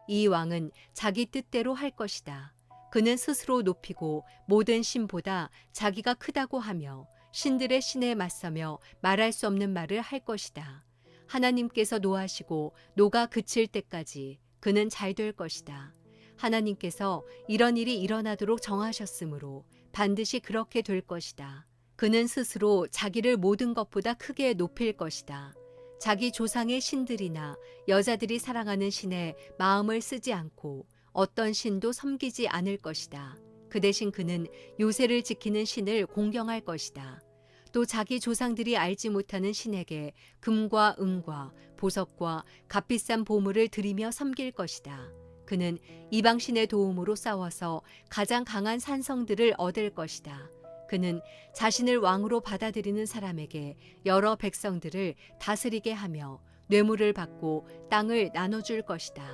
이 왕은 자기 뜻대로 할 것이다. 그는 스스로 높이고 모든 신보다 자기가 크다고 하며 신들의 신에 맞서며 말할 수 없는 말을 할 것이다. 하나님께서 노하시고 노가 그칠 때까지 그는 잘 될 것이다. 하나님께서 이런 일이 일어나도록 정하셨으므로 반드시 그렇게 될 것이다. 그는 스스로 자기를 모든 것보다 크게 높일 것이다. 자기 조상의 신들이나 여자들이 사랑하는 신에 마음을 쓰지 않고 어떤 신도 섬기지 않을 것이다. 그 대신 그는 요새를 지키는 신을 공경할 것이다. 또 자기 조상들이 알지 못하는 신에게 금과 은과 보석과 값비싼 보물을 드리며 섬길 것이다. 그는 이방 신의 도움으로 싸워서 가장 강한 산성들을 얻을 것이다. 그는 자신을 왕으로 받아들이는 사람에게 여러 백성들을 다스리게 하며 뇌물을 받고 땅을 나눠줄 것이다.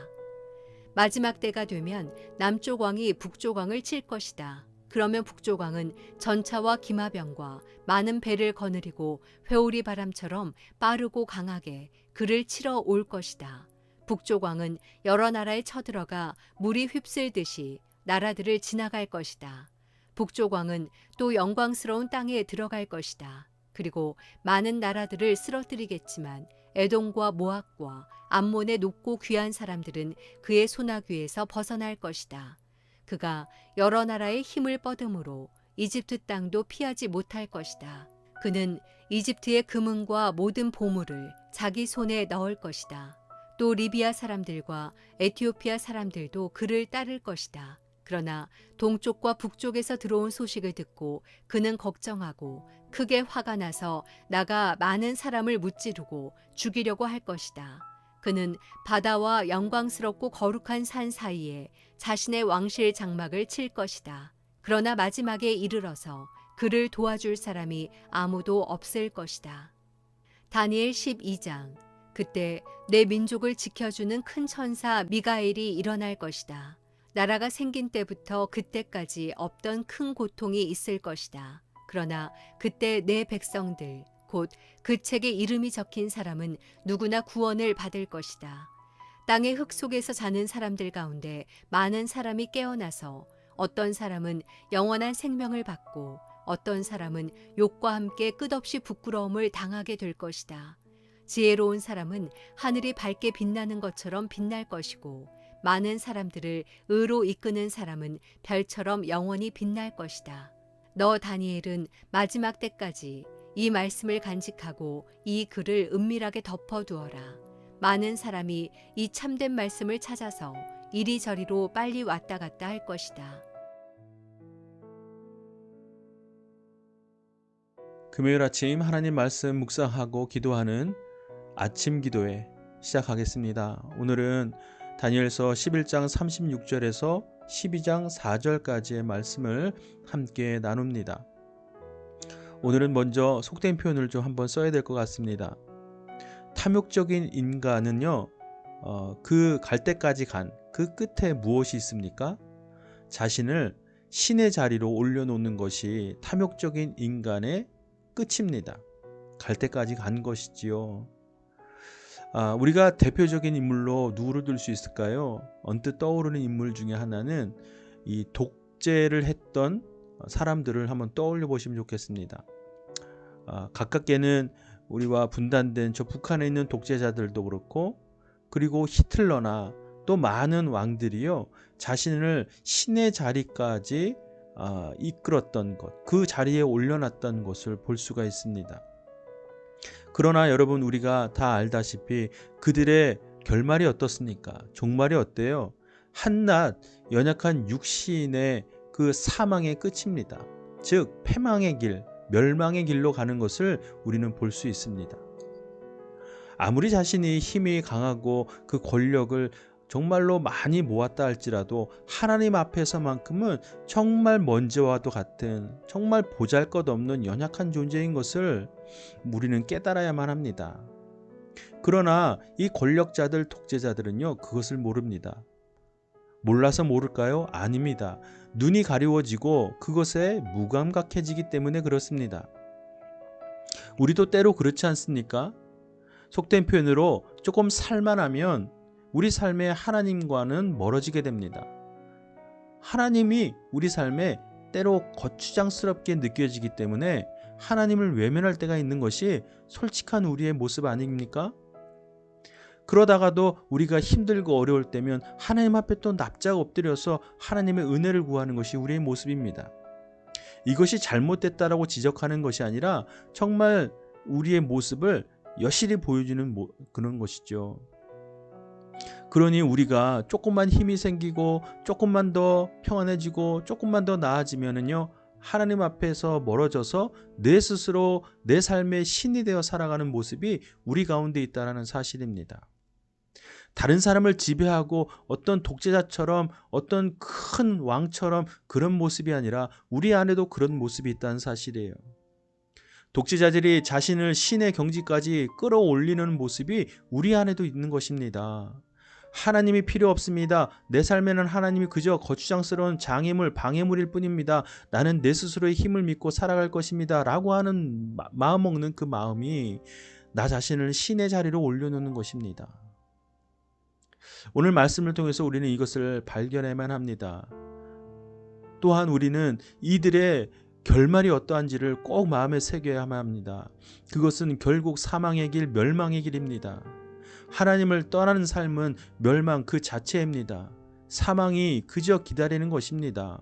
마지막 때가 되면 남쪽 왕이 북쪽 왕을 칠 것이다. 그러면 북쪽 왕은 전차와 기마병과 많은 배를 거느리고 회오리 바람처럼 빠르고 강하게 그를 치러 올 것이다. 북쪽 왕은 여러 나라에 쳐들어가 물이 휩쓸듯이 나라들을 지나갈 것이다. 북쪽 왕은 또 영광스러운 땅에 들어갈 것이다. 그리고 많은 나라들을 쓰러뜨리겠지만 에돔과 모압과 암몬의 높고 귀한 사람들은 그의 소나귀에서 벗어날 것이다. 그가 여러 나라의 힘을 뻗음으로 이집트 땅도 피하지 못할 것이다. 그는 이집트의 금은과 모든 보물을 자기 손에 넣을 것이다. 또 리비아 사람들과 에티오피아 사람들도 그를 따를 것이다. 그러나 동쪽과 북쪽에서 들어온 소식을 듣고 그는 걱정하고 크게 화가 나서 나가 많은 사람을 무찌르고 죽이려고 할 것이다. 그는 바다와 영광스럽고 거룩한 산 사이에 자신의 왕실 장막을 칠 것이다. 그러나 마지막에 이르러서 그를 도와줄 사람이 아무도 없을 것이다. 다니엘 12장. 그때 내 민족을 지켜주는 큰 천사 미가엘이 일어날 것이다. 나라가 생긴 때부터 그때까지 없던 큰 고통이 있을 것이다. 그러나 그때 내 백성들, 곧 그 책에 이름이 적힌 사람은 누구나 구원을 받을 것이다. 땅의 흙 속에서 자는 사람들 가운데 많은 사람이 깨어나서 어떤 사람은 영원한 생명을 받고 어떤 사람은 욕과 함께 끝없이 부끄러움을 당하게 될 것이다. 지혜로운 사람은 하늘이 밝게 빛나는 것처럼 빛날 것이고 많은 사람들을 의로 이끄는 사람은 별처럼 영원히 빛날 것이다. 너 다니엘은 마지막 때까지 이 말씀을 간직하고 이 글을 은밀하게 덮어두어라. 많은 사람이 이 참된 말씀을 찾아서 이리저리로 빨리 왔다 갔다 할 것이다. 금요일 아침 하나님 말씀 묵상하고 기도하는 아침 기도회 시작하겠습니다. 오늘은 다니엘서 11장 36절에서 12장 4절까지의 말씀을 함께 나눕니다. 오늘은 먼저 속된 표현을 좀 한번 써야 될 것 같습니다. 탐욕적인 인간은요, 그 갈 때까지 간 그 끝에 무엇이 있습니까? 자신을 신의 자리로 올려놓는 것이 탐욕적인 인간의 끝입니다. 갈 때까지 간 것이지요. 우리가 대표적인 인물로 누구를 들 수 있을까요? 언뜻 떠오르는 인물 중에 하나는 이 독재를 했던 사람들을 한번 떠올려 보시면 좋겠습니다. 가깝게는 우리와 분단된 저 북한에 있는 독재자들도 그렇고, 그리고 히틀러나 또 많은 왕들이요, 자신을 신의 자리까지 이끌었던 것, 그 자리에 올려놨던 것을 볼 수가 있습니다. 그러나 여러분, 우리가 다 알다시피 그들의 결말이 어떻습니까? 종말이 어때요? 한낱 연약한 육신의 그 사망의 끝입니다. 즉 패망의 길, 멸망의 길로 가는 것을 우리는 볼 수 있습니다. 아무리 자신이 힘이 강하고 그 권력을 정말로 많이 모았다 할지라도 하나님 앞에서만큼은 정말 먼지와도 같은 정말 보잘것없는 연약한 존재인 것을 우리는 깨달아야만 합니다. 그러나 이 권력자들, 독재자들은요, 그것을 모릅니다. 몰라서 모를까요? 아닙니다. 눈이 가리워지고 그것에 무감각해지기 때문에 그렇습니다. 우리도 때로 그렇지 않습니까? 속된 표현으로 조금 살만하면 우리 삶에 하나님과는 멀어지게 됩니다. 하나님이 우리 삶에 때로 거추장스럽게 느껴지기 때문에 하나님을 외면할 때가 있는 것이 솔직한 우리의 모습 아닙니까? 그러다가도 우리가 힘들고 어려울 때면 하나님 앞에 또 납작 엎드려서 하나님의 은혜를 구하는 것이 우리의 모습입니다. 이것이 잘못됐다라고 지적하는 것이 아니라 정말 우리의 모습을 여실히 보여주는 그런 것이죠. 그러니 우리가 조금만 힘이 생기고 조금만 더 평안해지고 조금만 더 나아지면은요, 하나님 앞에서 멀어져서 내 스스로 내 삶의 신이 되어 살아가는 모습이 우리 가운데 있다는 사실입니다. 다른 사람을 지배하고 어떤 독재자처럼 어떤 큰 왕처럼 그런 모습이 아니라 우리 안에도 그런 모습이 있다는 사실이에요. 독재자들이 자신을 신의 경지까지 끌어올리는 모습이 우리 안에도 있는 것입니다. 하나님이 필요 없습니다. 내 삶에는 하나님이 그저 거추장스러운 장애물, 방해물일 뿐입니다. 나는 내 스스로의 힘을 믿고 살아갈 것입니다. 라고 하는 마음 먹는 그 마음이 나 자신을 신의 자리로 올려놓는 것입니다. 오늘 말씀을 통해서 우리는 이것을 발견해야만 합니다. 또한 우리는 이들의 결말이 어떠한지를 꼭 마음에 새겨야만 합니다. 그것은 결국 사망의 길, 멸망의 길입니다. 하나님을 떠나는 삶은 멸망 그 자체입니다. 사망이 그저 기다리는 것입니다.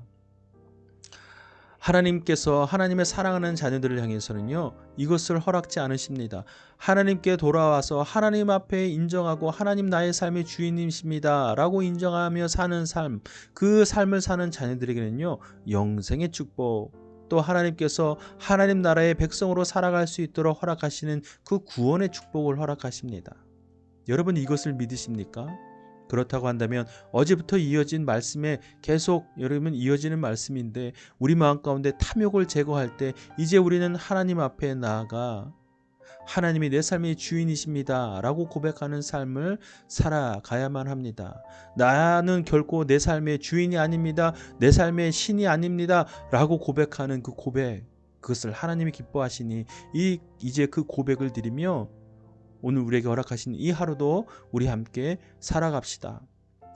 하나님께서 하나님의 사랑하는 자녀들을 향해서는요, 이것을 허락지 않으십니다. 하나님께 돌아와서 하나님 앞에 인정하고 하나님 나의 삶의 주인이십니다 라고 인정하며 사는 삶, 그 삶을 사는 자녀들에게는요, 영생의 축복, 또 하나님께서 하나님 나라의 백성으로 살아갈 수 있도록 허락하시는 그 구원의 축복을 허락하십니다. 여러분 이것을 믿으십니까? 그렇다고 한다면 어제부터 이어진 말씀에 계속 여러분 이어지는 말씀인데, 우리 마음 가운데 탐욕을 제거할 때 이제 우리는 하나님 앞에 나아가 하나님이 내 삶의 주인이십니다 라고 고백하는 삶을 살아가야만 합니다. 나는 결코 내 삶의 주인이 아닙니다. 내 삶의 신이 아닙니다 라고 고백하는 그 고백, 그것을 하나님이 기뻐하시니 이제 그 고백을 드리며 오늘 우리에게 허락하신 이 하루도 우리 함께 살아갑시다.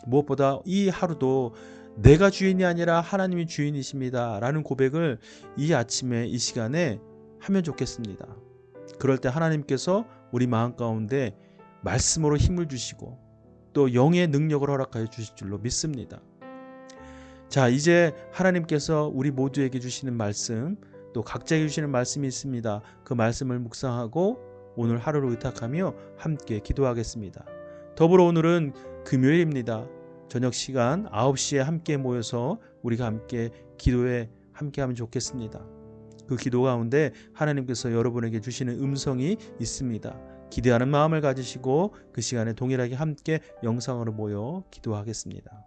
무엇보다 이 하루도 내가 주인이 아니라 하나님이 주인이십니다 라는 고백을 이 아침에 이 시간에 하면 좋겠습니다. 그럴 때 하나님께서 우리 마음 가운데 말씀으로 힘을 주시고 또 영의 능력을 허락하여 주실 줄로 믿습니다. 자, 이제 하나님께서 우리 모두에게 주시는 말씀, 또 각자에게 주시는 말씀이 있습니다. 그 말씀을 묵상하고 오늘 하루를 의탁하며 함께 기도하겠습니다. 더불어 오늘은 금요일입니다. 저녁 시간 9시에 함께 모여서 우리가 함께 기도에 함께하면 좋겠습니다. 그 기도 가운데 하나님께서 여러분에게 주시는 음성이 있습니다. 기대하는 마음을 가지시고 그 시간에 동일하게 함께 영상으로 모여 기도하겠습니다.